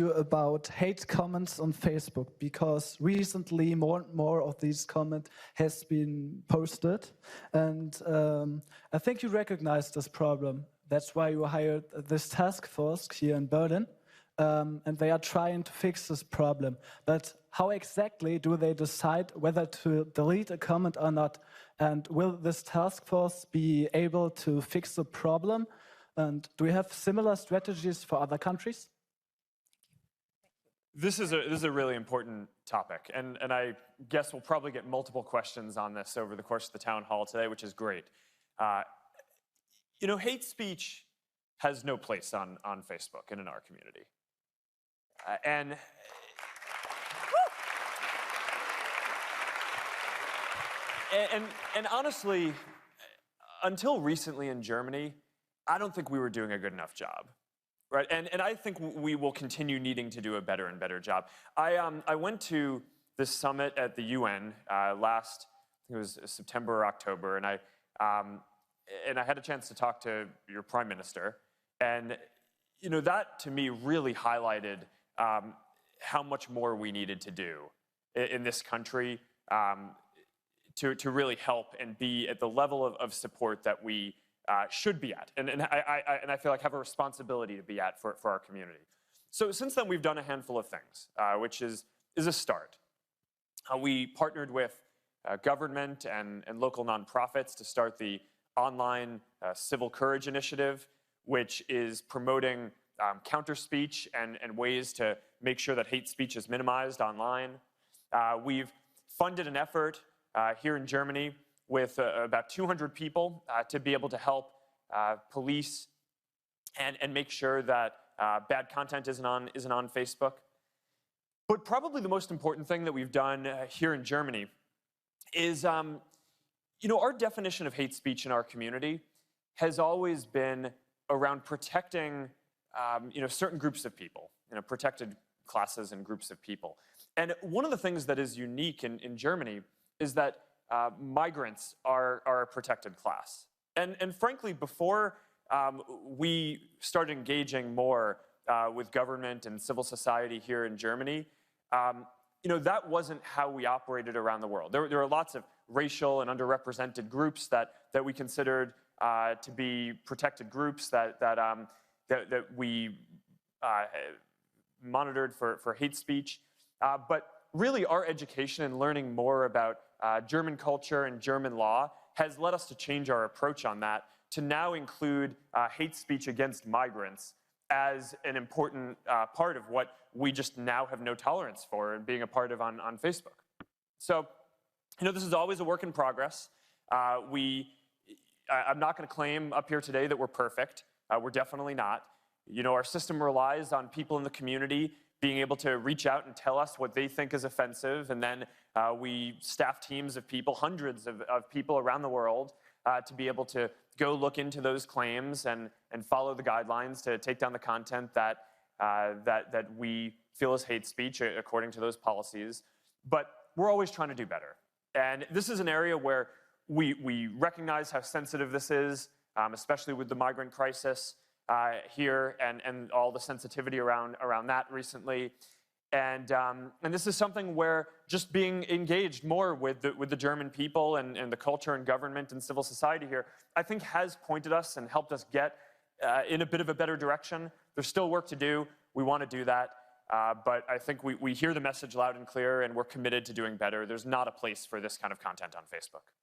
you about hate comments on Facebook, because recently more and more of these comments has been posted, and I think you recognize this problem. That's why you hired this task force here in Berlin, and they are trying to fix this problem. But how exactly do they decide whether to delete a comment or not? And will this task force be able to fix the problem? And do we have similar strategies for other countries? This is a really important topic, and I guess we'll probably get multiple questions on this over the course of the town hall today, which is great. You know, hate speech has no place on Facebook and in our community. And honestly, until recently in Germany, I don't think we were doing a good enough job. Right, and I think we will continue needing to do a better and better job. I went to this summit at the UN last, I think it was September or October, and I had a chance to talk to your prime minister, and you know, that to me really highlighted how much more we needed to do in this country to really help and be at the level of support that we should be at, and I feel like have a responsibility to be at for our community. So since then, we've done a handful of things, which is a start. We partnered with government and local nonprofits to start the online Civil Courage Initiative, which is promoting counter speech and ways to make sure that hate speech is minimized online. We've funded an effort here in Germany with about 200 people to be able to help police and make sure that bad content isn't on Facebook. But probably the most important thing that we've done here in Germany is, you know, our definition of hate speech in our community has always been around protecting, you know, certain groups of people, you know, protected classes and groups of people. And one of the things that is unique in Germany is that migrants are a protected class. And frankly, before we started engaging more with government and civil society here in Germany, you know, that wasn't how we operated around the world. There are lots of racial and underrepresented groups that we considered to be protected groups that we monitored for hate speech. But really, our education and learning more about German culture and German law has led us to change our approach on that to now include hate speech against migrants as an important part of what we just now have no tolerance for and being a part of on Facebook. So, you know, this is always a work in progress. I'm not going to claim up here today that we're perfect. We're definitely not. You know, our system relies on people in the community being able to reach out and tell us what they think is offensive, and then we staff teams of people, hundreds of people around the world, to be able to go look into those claims and follow the guidelines to take down the content that we feel is hate speech according to those policies. But we're always trying to do better. And this is an area where we recognize how sensitive this is, especially with the migrant crisis here and all the sensitivity around that recently. And this is something where just being engaged more with the German people and the culture and government and civil society here, I think has pointed us and helped us get in a bit of a better direction. There's still work to do. We want to do that. But I think we hear the message loud and clear, and we're committed to doing better. There's not a place for this kind of content on Facebook.